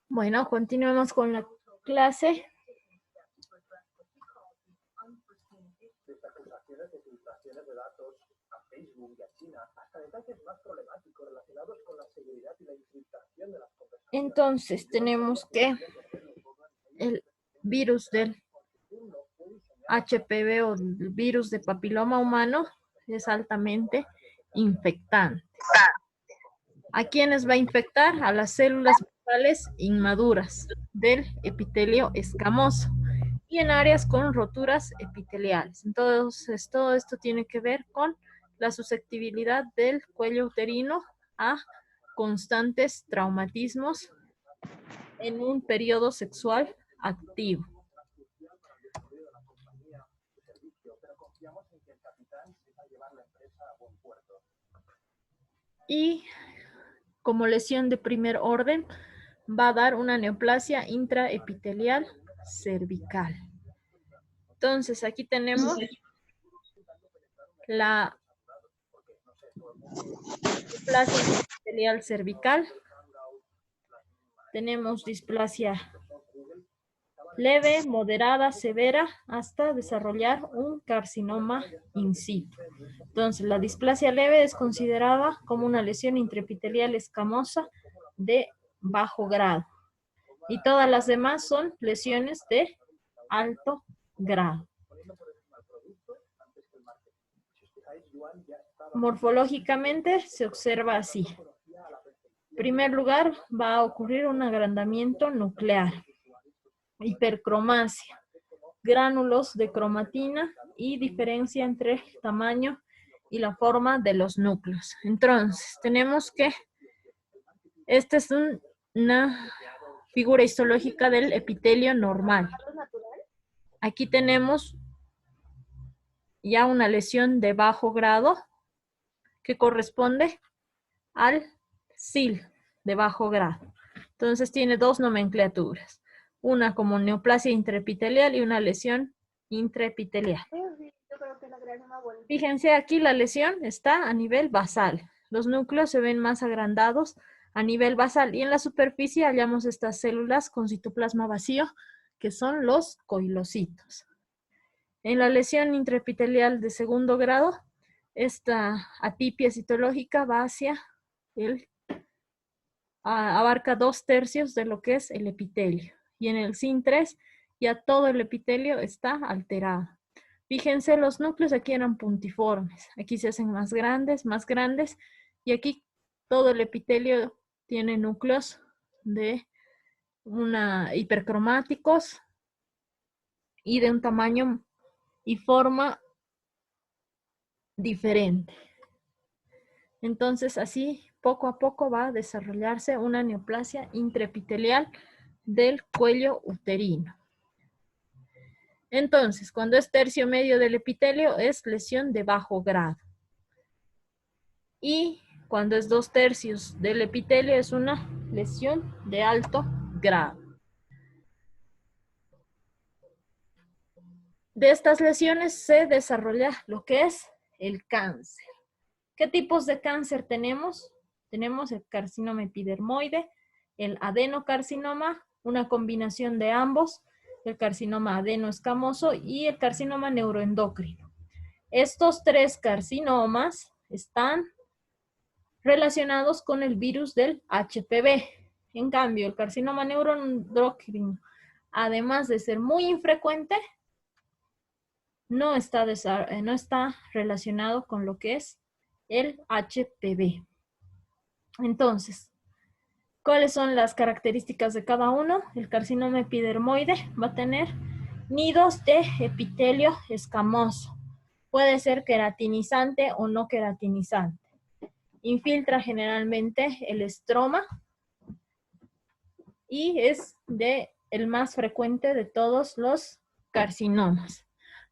Bueno, continuemos con la clase. Entonces, tenemos que el virus del HPV o el virus de papiloma humano es altamente infectante. ¿A quiénes va a infectar? A las células basales inmaduras del epitelio escamoso y en áreas con roturas epiteliales. Entonces, todo esto tiene que ver con la susceptibilidad del cuello uterino a constantes traumatismos en un periodo sexual activo. Y como lesión de primer orden, va a dar una neoplasia intraepitelial cervical. Entonces, aquí tenemos la displasia epitelial cervical. Tenemos displasia leve, moderada, severa, hasta desarrollar un carcinoma in situ. Entonces, la displasia leve es considerada como una lesión intraepitelial escamosa de bajo grado. Y todas las demás son lesiones de alto grado. Morfológicamente se observa así. En primer lugar, va a ocurrir un agrandamiento nuclear, hipercromasia, gránulos de cromatina y diferencia entre el tamaño y la forma de los núcleos. Entonces, tenemos que esta es una figura histológica del epitelio normal. Aquí tenemos ya una lesión de bajo grado que corresponde al SIL de bajo grado. Entonces tiene dos nomenclaturas, una como neoplasia intraepitelial y una lesión intraepitelial. Fíjense, aquí la lesión está a nivel basal. Los núcleos se ven más agrandados a nivel basal y en la superficie hallamos estas células con citoplasma vacío que son los coilocitos. En la lesión intraepitelial de segundo grado, esta atipia citológica va hacia abarca 2/3 de lo que es el epitelio. Y en el SIN3 ya todo el epitelio está alterado. Fíjense, los núcleos aquí eran puntiformes. Aquí se hacen más grandes, y aquí todo el epitelio tiene núcleos de hipercromáticos y de un tamaño y forma diferente. Entonces, así poco a poco va a desarrollarse una neoplasia intraepitelial del cuello uterino. Entonces, cuando es tercio medio del epitelio, es lesión de bajo grado. Y cuando es 2/3 del epitelio, es una lesión de alto grado. De estas lesiones se desarrolla lo que es el cáncer. ¿Qué tipos de cáncer tenemos? Tenemos el carcinoma epidermoide, el adenocarcinoma, una combinación de ambos, el carcinoma adenoescamoso y el carcinoma neuroendocrino. Estos tres carcinomas están relacionados con el virus del HPV. En cambio, el carcinoma neuroendocrino, además de ser muy infrecuente, no está relacionado con lo que es el HPV. Entonces, ¿cuáles son las características de cada uno? El carcinoma epidermoide va a tener nidos de epitelio escamoso. Puede ser queratinizante o no queratinizante. Infiltra generalmente el estroma y es el más frecuente de todos los carcinomas.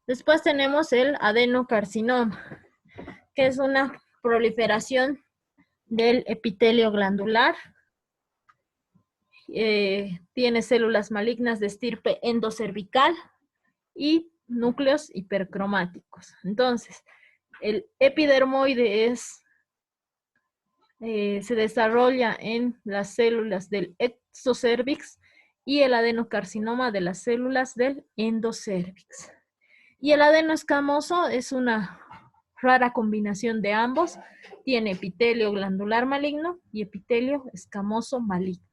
Después tenemos el adenocarcinoma, que es una proliferación del epitelio glandular. Tiene células malignas de estirpe endocervical y núcleos hipercromáticos. Entonces, el epidermoide se desarrolla en las células del exocervix y el adenocarcinoma de las células del endocervix. Y el adenoescamoso es una rara combinación de ambos. Tiene epitelio glandular maligno y epitelio escamoso maligno.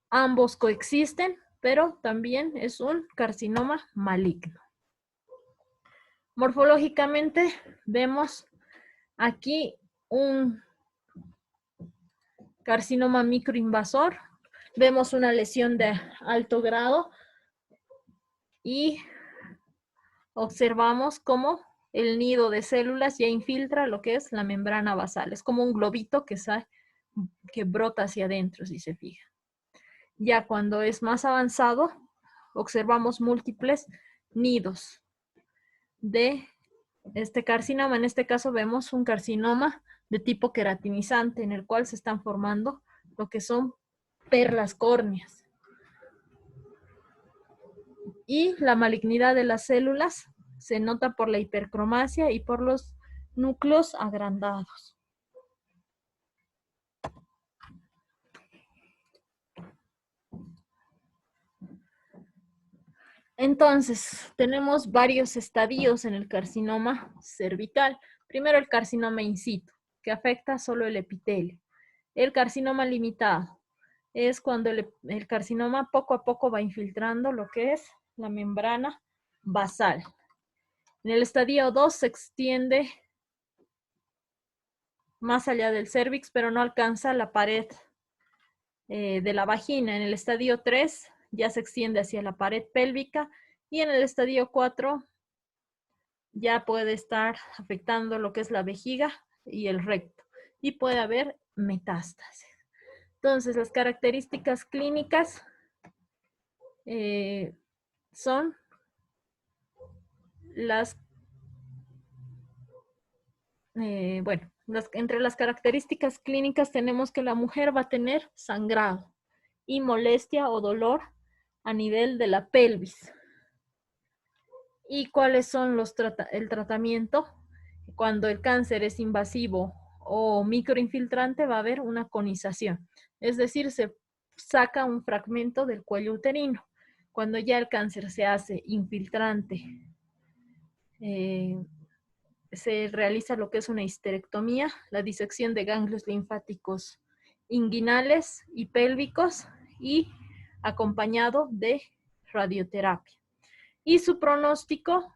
Ambos coexisten, pero también es un carcinoma maligno. Morfológicamente vemos aquí un carcinoma microinvasor. Vemos una lesión de alto grado y observamos cómo el nido de células ya infiltra lo que es la membrana basal. Es como un globito que brota hacia adentro, si se fija. Ya cuando es más avanzado, observamos múltiples nidos de este carcinoma. En este caso vemos un carcinoma de tipo queratinizante, en el cual se están formando lo que son perlas córneas. Y la malignidad de las células se nota por la hipercromasia y por los núcleos agrandados. Entonces, tenemos varios estadios en el carcinoma cervical. Primero el carcinoma in situ, que afecta solo el epitelio. El carcinoma limitado es cuando el carcinoma poco a poco va infiltrando lo que es la membrana basal. En el estadio 2 se extiende más allá del cérvix, pero no alcanza la pared de la vagina. En el estadio 3 ya se extiende hacia la pared pélvica y en el estadio 4 ya puede estar afectando lo que es la vejiga y el recto y puede haber metástasis. Entonces, las características clínicas son entre las características clínicas tenemos que la mujer va a tener sangrado y molestia o dolor a nivel de la pelvis. ¿Y cuáles son el tratamiento? Cuando el cáncer es invasivo o microinfiltrante va a haber una conización, es decir, se saca un fragmento del cuello uterino. Cuando ya el cáncer se hace infiltrante, se realiza lo que es una histerectomía, la disección de ganglios linfáticos inguinales y pélvicos y acompañado de radioterapia. Y su pronóstico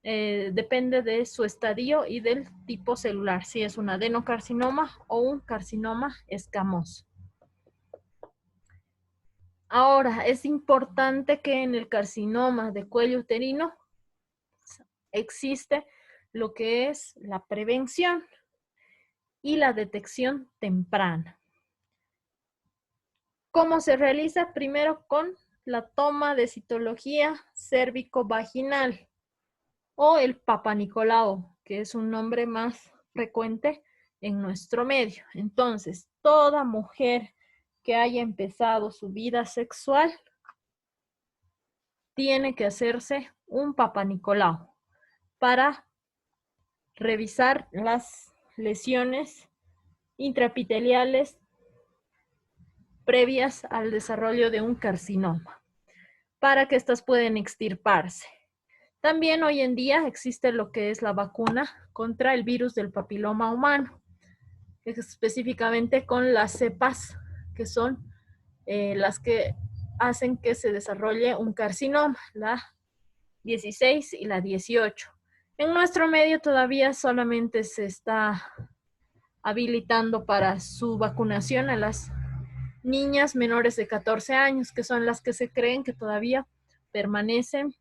depende de su estadio y del tipo celular, si es un adenocarcinoma o un carcinoma escamoso. Ahora, es importante que en el carcinoma de cuello uterino existe lo que es la prevención y la detección temprana. ¿Cómo se realiza? Primero con la toma de citología cérvico-vaginal o el Papa Nicolau, que es un nombre más frecuente en nuestro medio. Entonces, toda mujer que haya empezado su vida sexual tiene que hacerse un Papa Nicolau para revisar las lesiones intraepiteliales previas al desarrollo de un carcinoma, para que éstas puedan extirparse. También hoy en día existe lo que es la vacuna contra el virus del papiloma humano, específicamente con las cepas que son las que hacen que se desarrolle un carcinoma, la 16 y la 18. En nuestro medio todavía solamente se está habilitando para su vacunación a las niñas menores de 14 años, que son las que se creen que todavía permanecen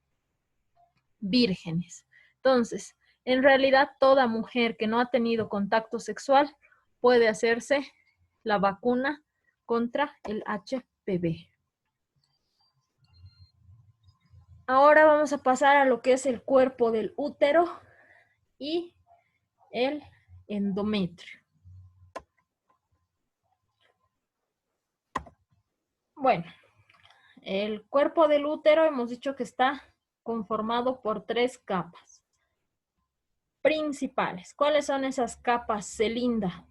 vírgenes. Entonces, en realidad toda mujer que no ha tenido contacto sexual puede hacerse la vacuna contra el HPV. Ahora vamos a pasar a lo que es el cuerpo del útero y el endometrio. Bueno, el cuerpo del útero hemos dicho que está conformado por 3 capas principales. ¿Cuáles son esas capas, Celinda?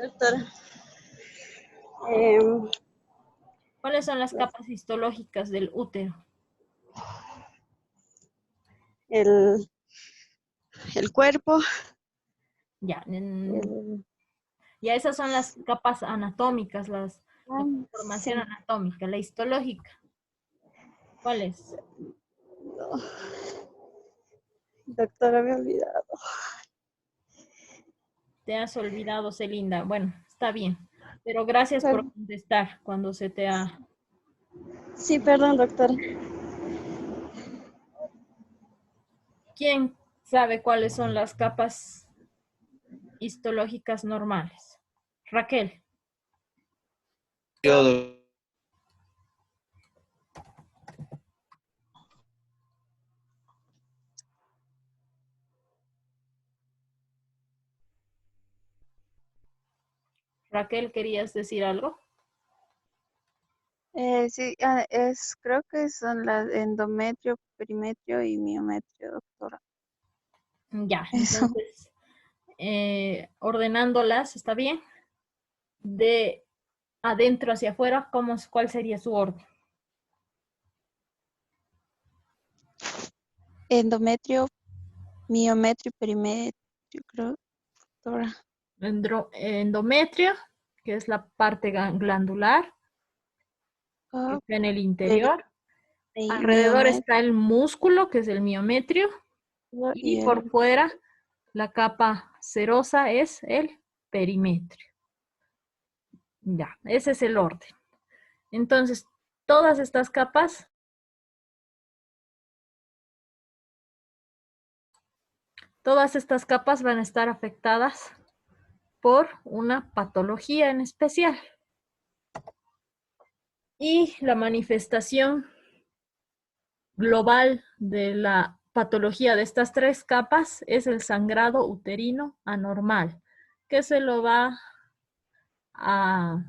Doctora, em, ¿Cuáles son las capas histológicas del útero? el, el cuerpo, Ya, el, ya esas son las capas anatómicas, la conformación sí, anatómica, la histológica. ¿Cuál es? no, doctora, me he olvidado. Te has olvidado, Celinda. Bueno, está bien. Pero gracias Per- por contestar cuando se te ha... sí, perdón, doctora. ¿Quién sabe cuáles son las capas histológicas normales? Raquel. Yo, Raquel, ¿querías decir algo? Sí, creo que son las endometrio, perimetrio y miometrio, doctora. Ya, Eso. entonces, ordenándolas, ¿está bien? De adentro hacia afuera, ¿cuál sería su orden? Endometrio, miometrio, perimetrio, creo, doctora. Endometrio, que es la parte glandular, que Ah, está en el interior. Alrededor miometrio está el músculo, que es el miometrio, y y por el... fuera la capa serosa es el perimetrio. Ya, ese es el orden. Entonces, todas estas capas, van a estar afectadas por una patología en especial. Y la manifestación global de la patología de estas 3 capas es el sangrado uterino anormal, que se lo va a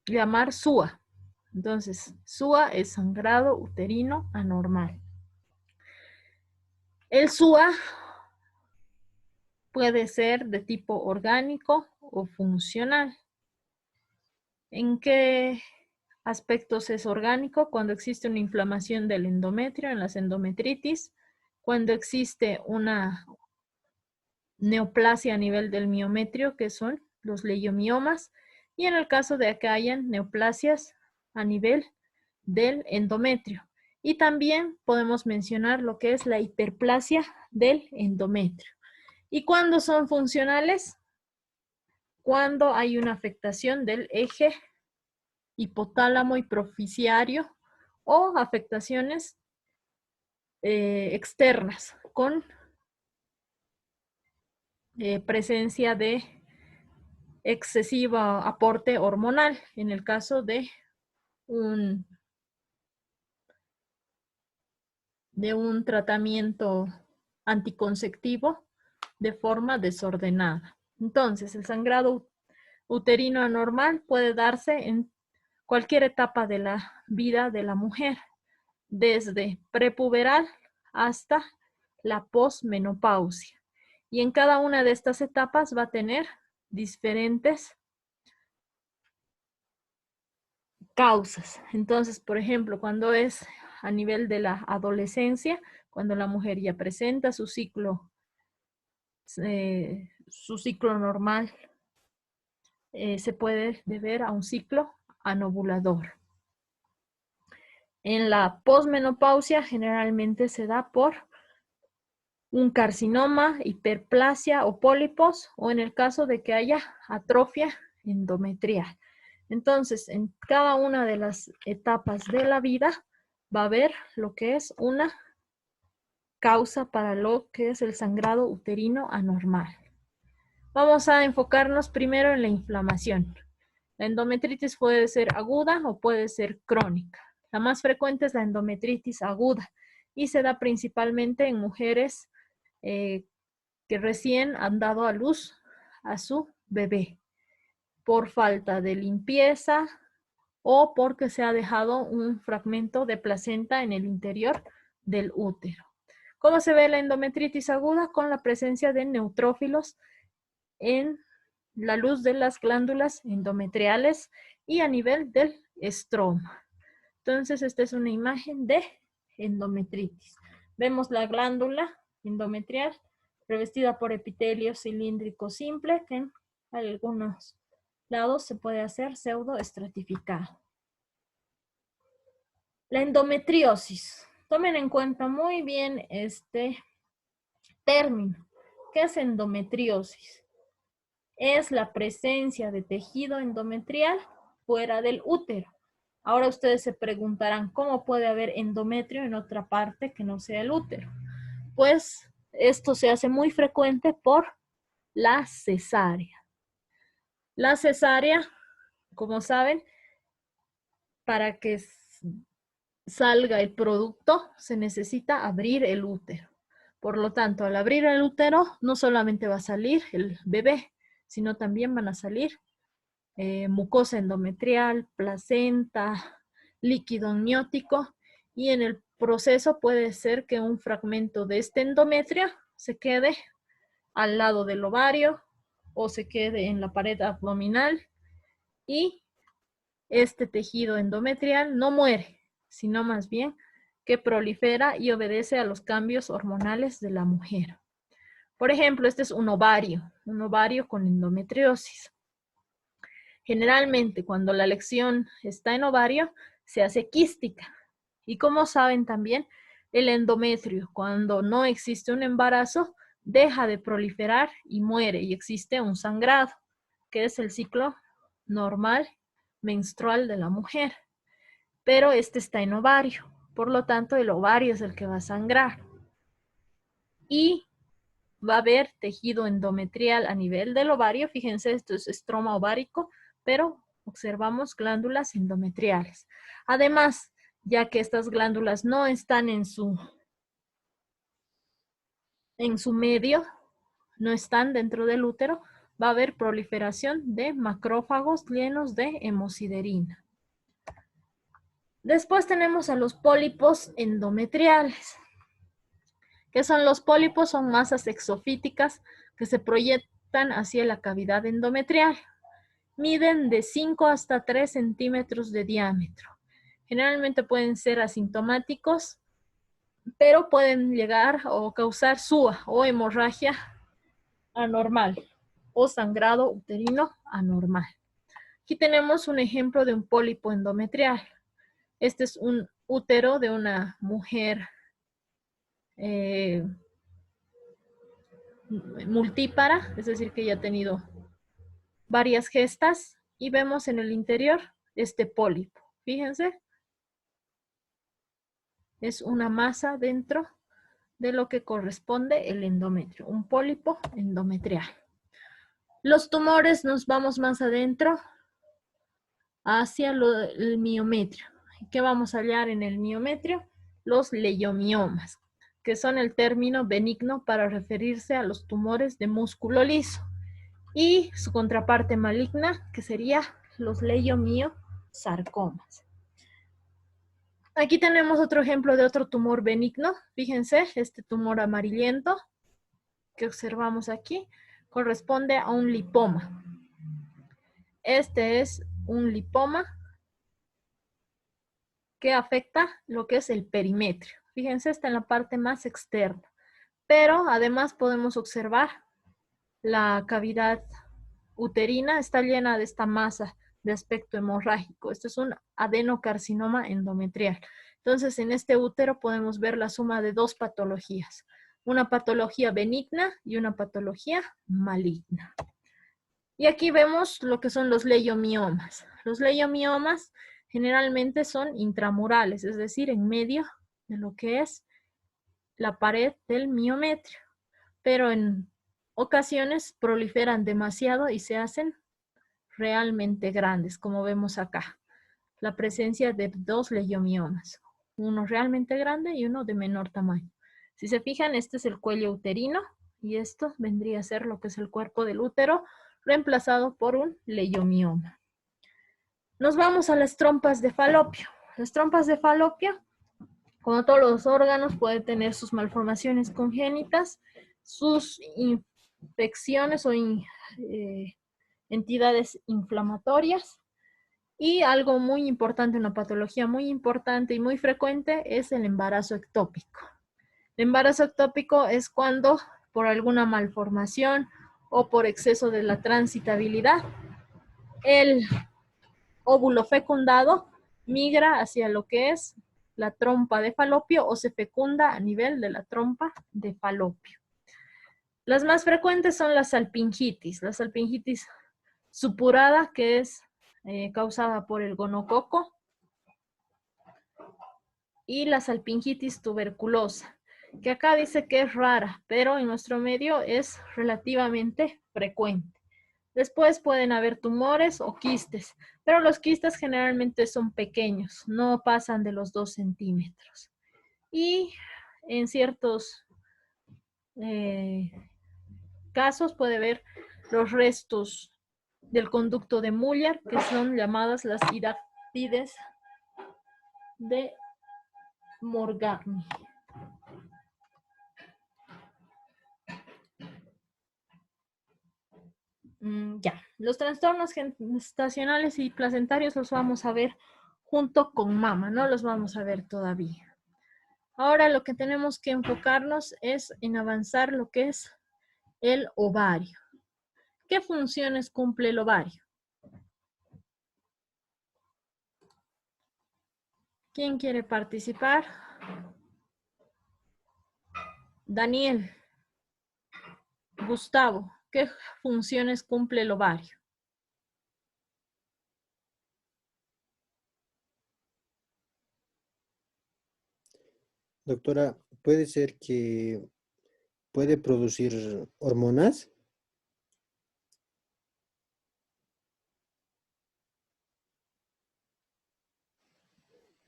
llamar SUA. Entonces, SUA es sangrado uterino anormal. El SUA puede ser de tipo orgánico o funcional. ¿En qué aspectos es orgánico? Cuando existe una inflamación del endometrio, en las endometritis, cuando existe una neoplasia a nivel del miometrio, que son los leiomiomas, y en el caso de que hayan neoplasias a nivel del endometrio. Y también podemos mencionar lo que es la hiperplasia del endometrio. ¿Y cuándo son funcionales? Cuando hay una afectación del eje hipotálamo hipoficiario o afectaciones externas con presencia de excesivo aporte hormonal en el caso de un tratamiento anticonceptivo de forma desordenada. Entonces, el sangrado uterino anormal puede darse en cualquier etapa de la vida de la mujer, desde prepuberal hasta la posmenopausia. Y en cada una de estas etapas va a tener diferentes causas. Entonces, por ejemplo, cuando es a nivel de la adolescencia, cuando la mujer ya presenta su ciclo normal, se puede deber a un ciclo anovulador. En la posmenopausia generalmente se da por un carcinoma, hiperplasia o pólipos, o en el caso de que haya atrofia endometrial. Entonces, en cada una de las etapas de la vida va a haber lo que es una causa para lo que es el sangrado uterino anormal. Vamos a enfocarnos primero en la inflamación. La endometritis puede ser aguda o puede ser crónica. La más frecuente es la endometritis aguda y se da principalmente en mujeres que recién han dado a luz a su bebé por falta de limpieza o porque se ha dejado un fragmento de placenta en el interior del útero. ¿Cómo se ve la endometritis aguda? Con la presencia de neutrófilos en la luz de las glándulas endometriales y a nivel del estroma. Entonces, esta es una imagen de endometritis. Vemos la glándula endometrial revestida por epitelio cilíndrico simple, que en algunos lados se puede hacer pseudoestratificado. La endometriosis. Tomen en cuenta muy bien este término. ¿Qué es endometriosis? Es la presencia de tejido endometrial fuera del útero. Ahora ustedes se preguntarán, ¿cómo puede haber endometrio en otra parte que no sea el útero? Pues esto se hace muy frecuente por la cesárea. La cesárea, como saben, para que salga el producto, se necesita abrir el útero. Por lo tanto, al abrir el útero, no solamente va a salir el bebé, sino también van a salir mucosa endometrial, placenta, líquido amniótico, y en el proceso puede ser que un fragmento de este endometrio se quede al lado del ovario o se quede en la pared abdominal y este tejido endometrial no muere, sino más bien que prolifera y obedece a los cambios hormonales de la mujer. Por ejemplo, este es un ovario con endometriosis. Generalmente, cuando la lesión está en ovario, se hace quística. Y como saben también, el endometrio, cuando no existe un embarazo, deja de proliferar y muere y existe un sangrado, que es el ciclo normal menstrual de la mujer. Pero este está en ovario, por lo tanto el ovario es el que va a sangrar. Y va a haber tejido endometrial a nivel del ovario. Fíjense, esto es estroma ovárico, pero observamos glándulas endometriales. Además, ya que estas glándulas no están en su medio, no están dentro del útero, va a haber proliferación de macrófagos llenos de hemosiderina. Después tenemos a los pólipos endometriales. ¿Qué son los pólipos? Son masas exofíticas que se proyectan hacia la cavidad endometrial. Miden de 5 hasta 3 centímetros de diámetro. Generalmente pueden ser asintomáticos, pero pueden llegar o causar SUA o hemorragia anormal o sangrado uterino anormal. Aquí tenemos un ejemplo de un pólipo endometrial. Este es un útero de una mujer multípara, es decir, que ya ha tenido varias gestas, y vemos en el interior este pólipo. Fíjense, es una masa dentro de lo que corresponde el endometrio, un pólipo endometrial. Los tumores nos vamos más adentro hacia el miometrio. ¿Qué vamos a hallar en el miometrio? Los leiomiomas, que son el término benigno para referirse a los tumores de músculo liso, y su contraparte maligna, que sería los leiomiosarcomas. Aquí tenemos otro ejemplo de otro tumor benigno. Fíjense, este tumor amarillento que observamos aquí corresponde a un lipoma. Este es un lipoma que afecta lo que es el perimetrio. Fíjense, está en la parte más externa. Pero además podemos observar la cavidad uterina, está llena de esta masa de aspecto hemorrágico. Esto es un adenocarcinoma endometrial. Entonces, en este útero podemos ver la suma de dos patologías. Una patología benigna y una patología maligna. Y aquí vemos lo que son los leiomiomas. Los leiomiomas generalmente son intramurales, es decir, en medio de lo que es la pared del miometrio, pero en ocasiones proliferan demasiado y se hacen realmente grandes, como vemos acá. La presencia de dos leiomiomas, uno realmente grande y uno de menor tamaño. Si se fijan, este es el cuello uterino y esto vendría a ser lo que es el cuerpo del útero, reemplazado por un leiomioma. Nos vamos a las trompas de falopio. Las trompas de falopio, como todos los órganos, pueden tener sus malformaciones congénitas, sus infecciones o entidades inflamatorias. Y algo muy importante, una patología muy importante y muy frecuente es el embarazo ectópico. El embarazo ectópico es cuando por alguna malformación o por exceso de la transitabilidad, el óvulo fecundado migra hacia lo que es la trompa de falopio o se fecunda a nivel de la trompa de falopio. Las más frecuentes son la salpingitis supurada, que es causada por el gonococo, y la salpingitis tuberculosa, que acá dice que es rara, pero en nuestro medio es relativamente frecuente. Después pueden haber tumores o quistes, pero los quistes generalmente son pequeños, no pasan de los 2 centímetros. Y en ciertos casos puede haber los restos del conducto de Muller, que son llamadas las hidatides de Morgagni. Ya, los trastornos gestacionales y placentarios los vamos a ver junto con mama, no los vamos a ver todavía. Ahora lo que tenemos que enfocarnos es en avanzar lo que es el ovario. ¿Qué funciones cumple el ovario? ¿Quién quiere participar? Daniel, Gustavo, ¿qué funciones cumple el ovario? Doctora, ¿puede ser que puede producir hormonas?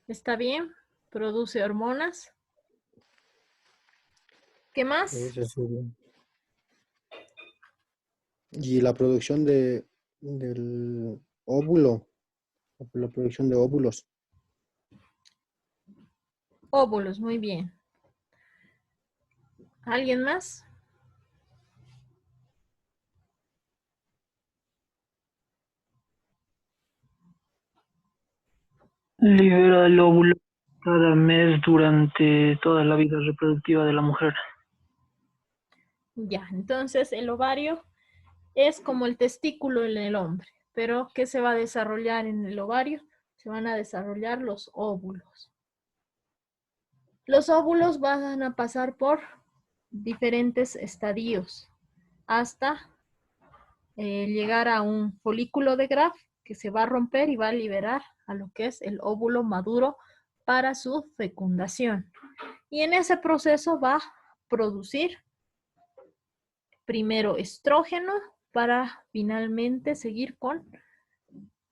¿Está bien? ¿Produce hormonas? ¿Qué más? Eso sí. Y la producción del óvulo, la producción de óvulos. Óvulos, muy bien. ¿Alguien más? Libera el óvulo cada mes durante toda la vida reproductiva de la mujer. Ya, entonces el ovario es como el testículo en el hombre, pero ¿qué se va a desarrollar en el ovario? Se van a desarrollar los óvulos. Los óvulos van a pasar por diferentes estadios hasta llegar a un folículo de Graf que se va a romper y va a liberar a lo que es el óvulo maduro para su fecundación. Y en ese proceso va a producir primero estrógeno para finalmente seguir con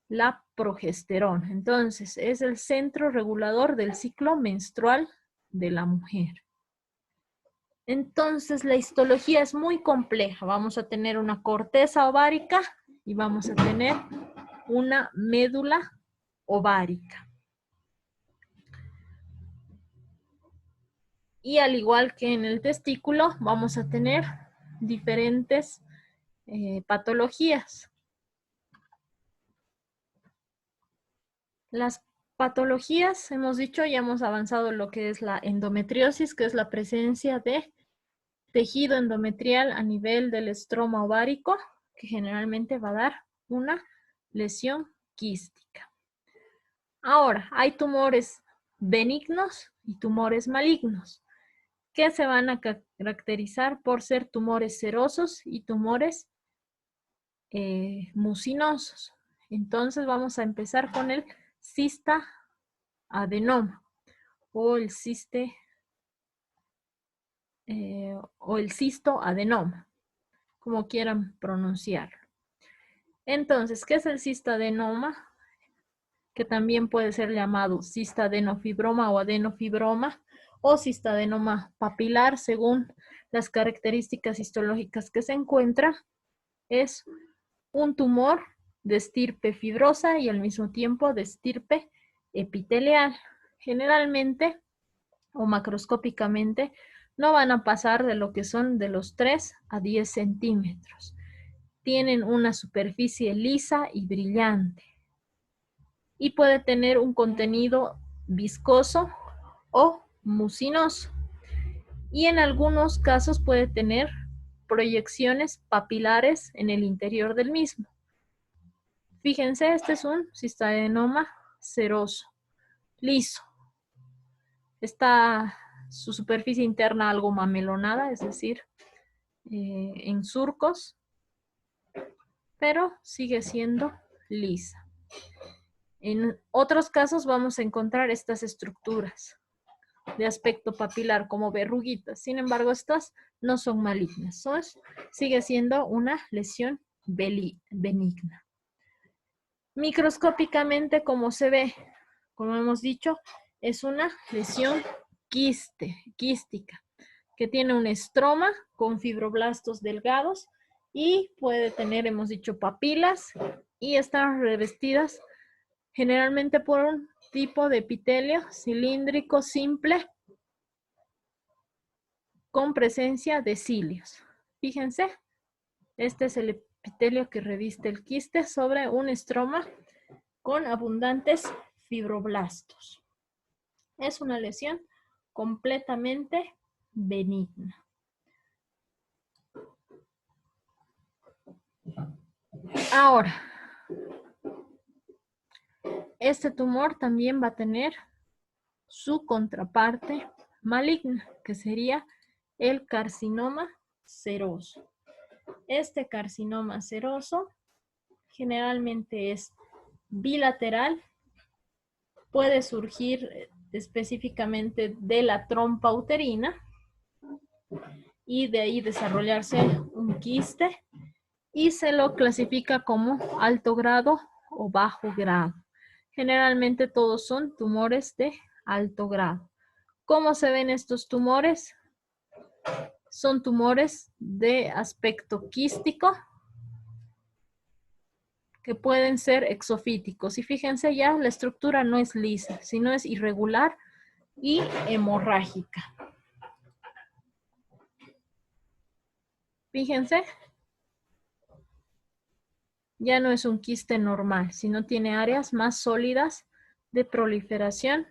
la progesterona. Entonces, es el centro regulador del ciclo menstrual de la mujer. Entonces, la histología es muy compleja. Vamos a tener una corteza ovárica y vamos a tener una médula ovárica. Y al igual que en el testículo, vamos a tener diferentes patologías. Las patologías, hemos dicho, ya hemos avanzado en lo que es la endometriosis, que es la presencia de tejido endometrial a nivel del estroma ovárico, que generalmente va a dar una lesión quística. Ahora, hay tumores benignos y tumores malignos, que se van a caracterizar por ser tumores serosos y tumores mucinosos. Entonces vamos a empezar con el cista adenoma o el ciste o el cistoadenoma, como quieran pronunciarlo. Entonces, ¿qué es el cistoadenoma? Que también puede ser llamado cistaadenofibroma o adenofibroma o cistadenoma papilar, según las características histológicas que se encuentra. Es un tumor de estirpe fibrosa y al mismo tiempo de estirpe epitelial. Generalmente o macroscópicamente no van a pasar de lo que son de los 3 a 10 centímetros. Tienen una superficie lisa y brillante y puede tener un contenido viscoso o mucinoso. Y en algunos casos puede tener proyecciones papilares en el interior del mismo. Fíjense, este es un cistadenoma seroso, liso. Está su superficie interna algo mamelonada, es decir, en surcos, pero sigue siendo lisa. En otros casos vamos a encontrar estas estructuras de aspecto papilar como verruguitas. Sin embargo, estas no son malignas. Sigue siendo una lesión benigna. Microscópicamente, como se ve, como hemos dicho, es una lesión quística, que tiene un estroma con fibroblastos delgados y puede tener, hemos dicho, papilas y están revestidas generalmente por un tipo de epitelio cilíndrico simple con presencia de cilios. Fíjense, este es el epitelio que reviste el quiste sobre un estroma con abundantes fibroblastos. Es una lesión completamente benigna. Ahora, este tumor también va a tener su contraparte maligna, que sería el carcinoma seroso. Este carcinoma seroso generalmente es bilateral, puede surgir específicamente de la trompa uterina y de ahí desarrollarse un quiste y se lo clasifica como alto grado o bajo grado. Generalmente todos son tumores de alto grado. ¿Cómo se ven estos tumores? Son tumores de aspecto quístico que pueden ser exofíticos. Y fíjense ya, la estructura no es lisa, sino es irregular y hemorrágica. Fíjense, ya no es un quiste normal, sino tiene áreas más sólidas de proliferación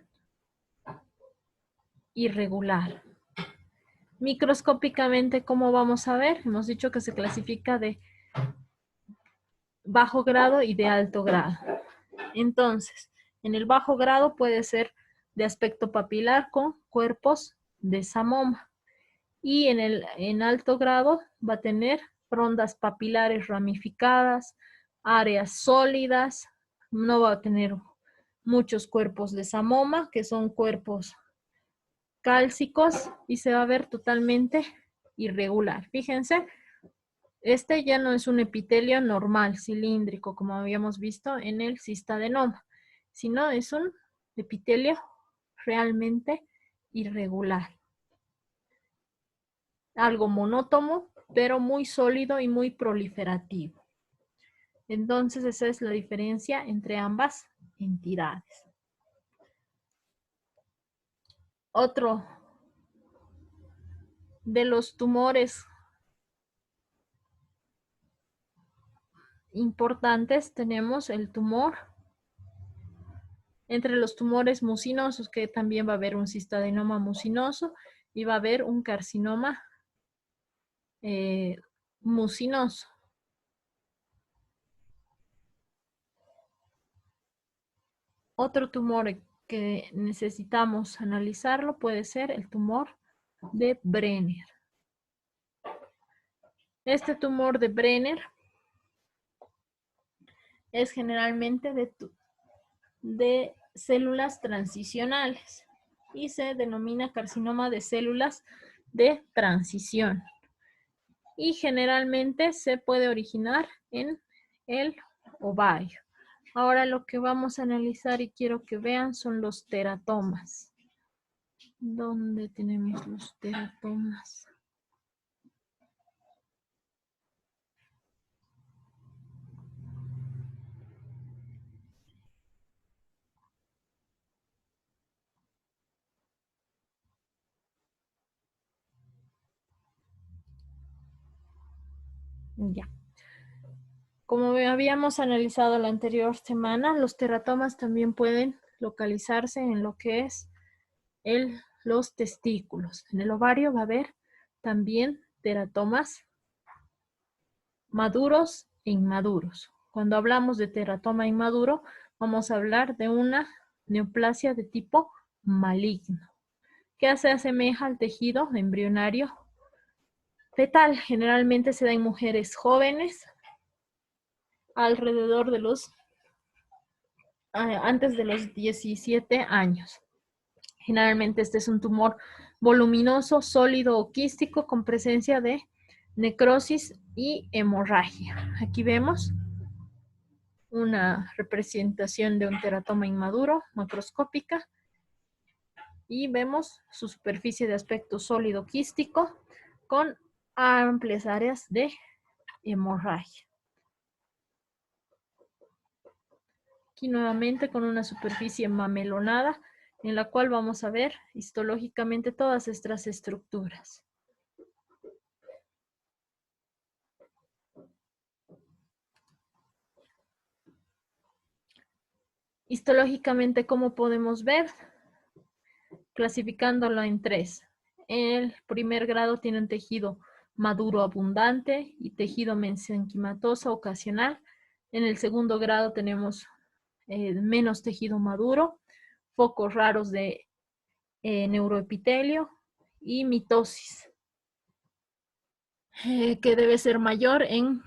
irregular. Microscópicamente, ¿cómo vamos a ver? Hemos dicho que se clasifica de bajo grado y de alto grado. Entonces, en el bajo grado puede ser de aspecto papilar con cuerpos de samoma. Y en alto grado va a tener frondas papilares ramificadas, áreas sólidas, no va a tener muchos cuerpos de samoma, que son cuerpos cálcicos, y se va a ver totalmente irregular. Fíjense, este ya no es un epitelio normal, cilíndrico, como habíamos visto en el cistadenoma, sino es un epitelio realmente irregular. Algo monótono, pero muy sólido y muy proliferativo. Entonces, esa es la diferencia entre ambas entidades. Otro de los tumores importantes tenemos el tumor. Entre los tumores mucinosos, que también va a haber un cistadenoma mucinoso y va a haber un carcinoma mucinoso. Otro tumor que necesitamos analizarlo puede ser el tumor de Brenner. Este tumor de Brenner es generalmente de células transicionales y se denomina carcinoma de células de transición. Y generalmente se puede originar en el ovario. Ahora lo que vamos a analizar y quiero que vean son los teratomas. ¿Dónde tenemos los teratomas? Ya. Como habíamos analizado la anterior semana, los teratomas también pueden localizarse en lo que es los testículos. En el ovario va a haber también teratomas maduros e inmaduros. Cuando hablamos de teratoma inmaduro, vamos a hablar de una neoplasia de tipo maligno, que se asemeja al tejido embrionario fetal. Generalmente se da en mujeres jóvenes, alrededor de antes de los 17 años. Generalmente este es un tumor voluminoso, sólido o quístico con presencia de necrosis y hemorragia. Aquí vemos una representación de un teratoma inmaduro macroscópica y vemos su superficie de aspecto sólido quístico con amplias áreas de hemorragia. Aquí nuevamente con una superficie mamelonada en la cual vamos a ver histológicamente todas estas estructuras. Histológicamente, ¿cómo podemos ver? Clasificándolo en tres. El primer grado tiene un tejido maduro abundante y tejido mesenquimatoso ocasional. En el segundo grado tenemos menos tejido maduro, focos raros de neuroepitelio y mitosis, que debe ser mayor en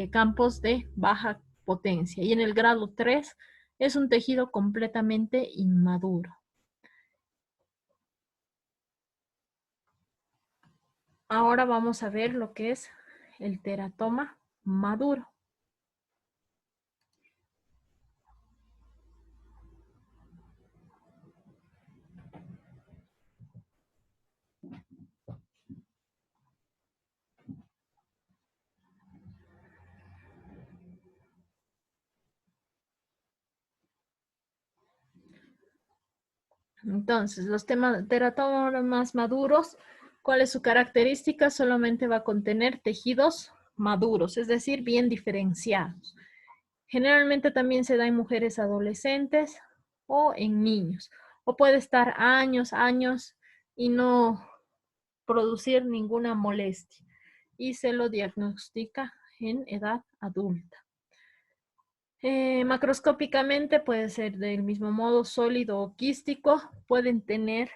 campos de baja potencia. Y en el grado 3 es un tejido completamente inmaduro. Ahora vamos a ver lo que es el teratoma maduro. Entonces, los teratomas maduros, ¿cuál es su característica? Solamente va a contener tejidos maduros, es decir, bien diferenciados. Generalmente también se da en mujeres adolescentes o en niños. O puede estar años y no producir ninguna molestia. Y se lo diagnostica en edad adulta. Macroscópicamente puede ser del mismo modo sólido o quístico. Pueden tener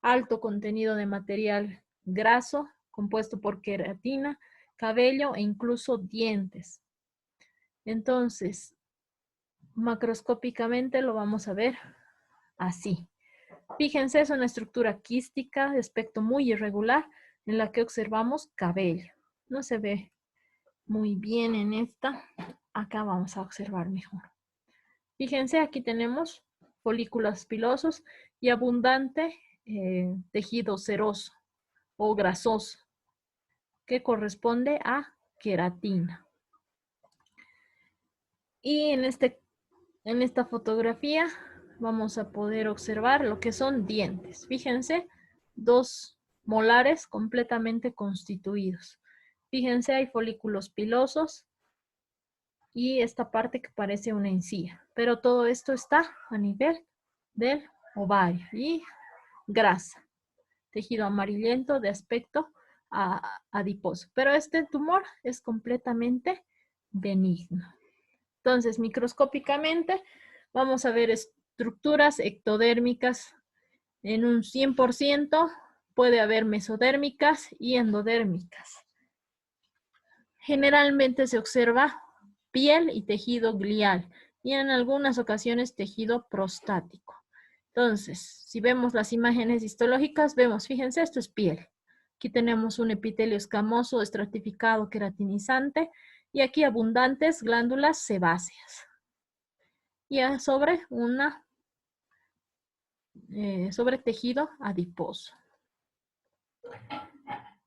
alto contenido de material graso compuesto por queratina, cabello e incluso dientes. Entonces, macroscópicamente lo vamos a ver así. Fíjense, es una estructura quística de aspecto muy irregular en la que observamos cabello. No se ve muy bien en esta. Acá vamos a observar mejor. Fíjense, aquí tenemos folículos pilosos y abundante tejido seroso o grasoso que corresponde a queratina. Y en esta fotografía vamos a poder observar lo que son dientes. Fíjense, dos molares completamente constituidos. Fíjense, hay folículos pilosos y esta parte que parece una encía. Pero todo esto está a nivel del ovario y grasa. Tejido amarillento de aspecto adiposo. Pero este tumor es completamente benigno. Entonces, microscópicamente, vamos a ver estructuras ectodérmicas en un 100%. Puede haber mesodérmicas y endodérmicas. Generalmente se observa piel y tejido glial y en algunas ocasiones tejido prostático. Entonces, si vemos las imágenes histológicas, vemos, fíjense, esto es piel. Aquí tenemos un epitelio escamoso, estratificado, queratinizante, y aquí abundantes glándulas sebáceas. Y sobre sobre tejido adiposo.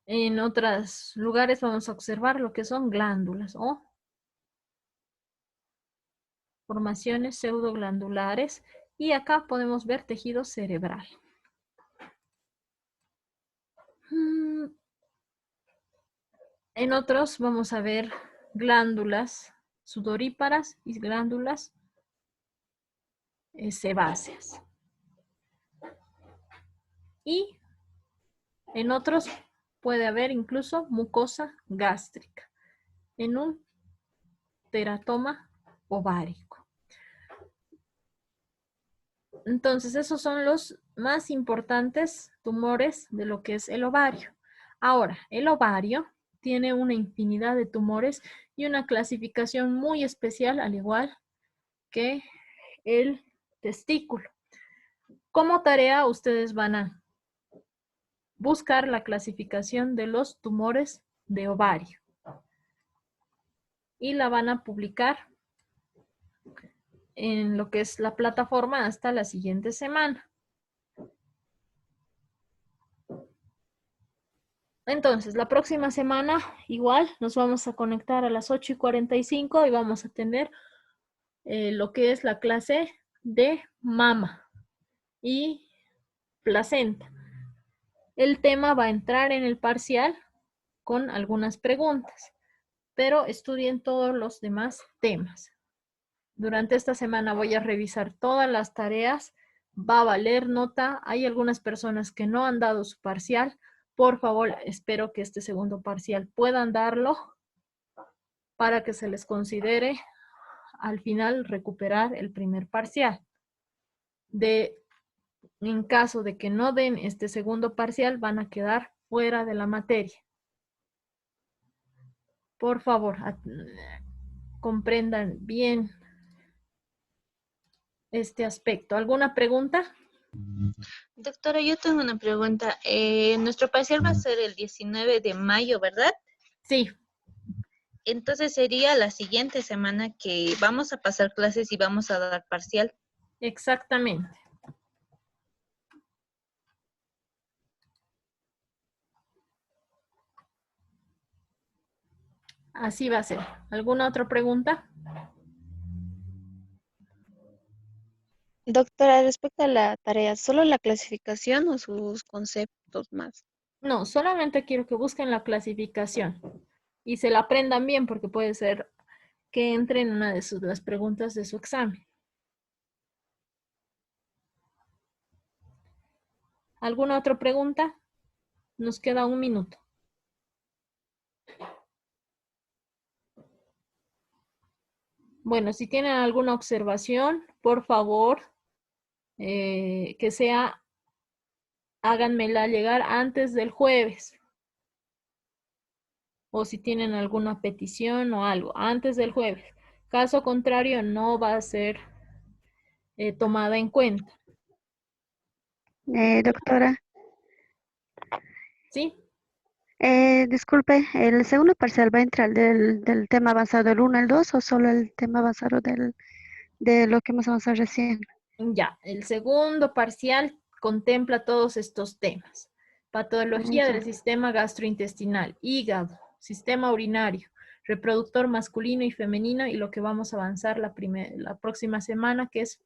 En otros lugares vamos a observar lo que son glándulas o formaciones pseudoglandulares, y acá podemos ver tejido cerebral. En otros vamos a ver glándulas sudoríparas y glándulas sebáceas. Y en otros puede haber incluso mucosa gástrica en un teratoma ovárico. Entonces, esos son los más importantes tumores de lo que es el ovario. Ahora, el ovario tiene una infinidad de tumores y una clasificación muy especial, al igual que el testículo. Como tarea, ustedes van a buscar la clasificación de los tumores de ovario y la van a publicar en lo que es la plataforma hasta la siguiente semana. Entonces, la próxima semana igual nos vamos a conectar a las 8:45 y vamos a tener lo que es la clase de mama y placenta. El tema va a entrar en el parcial con algunas preguntas, pero estudien todos los demás temas. Durante esta semana voy a revisar todas las tareas, va a valer nota. Hay algunas personas que no han dado su parcial. Por favor, espero que este segundo parcial puedan darlo para que se les considere al final recuperar el primer parcial. En caso de que no den este segundo parcial, van a quedar fuera de la materia. Por favor, comprendan bien este aspecto. ¿Alguna pregunta? Doctora, yo tengo una pregunta. Nuestro parcial va a ser el 19 de mayo, ¿verdad? Sí, Entonces sería la siguiente semana que vamos a pasar clases y vamos a dar parcial. exactamente. Así va a ser. ¿Alguna otra pregunta? Doctora, respecto a la tarea, ¿solo la clasificación o sus conceptos más? No, solamente quiero que busquen la clasificación y se la aprendan bien porque puede ser que entre en una de las preguntas de su examen. ¿Alguna otra pregunta? Nos queda 1 minuto. Bueno, si tienen alguna observación, por favor, que sea, háganmela llegar antes del jueves. O si tienen alguna petición o algo, antes del jueves. Caso contrario, no va a ser tomada en cuenta. Doctora, ¿Sí? disculpe, ¿el segundo parcial va a entrar del tema avanzado del 1 al 2 o solo el tema avanzado de lo que hemos avanzado recién? Ya, el segundo parcial contempla todos estos temas. Patología Ya. del sistema gastrointestinal, hígado, sistema urinario, reproductor masculino y femenino, y lo que vamos a avanzar la próxima semana, que es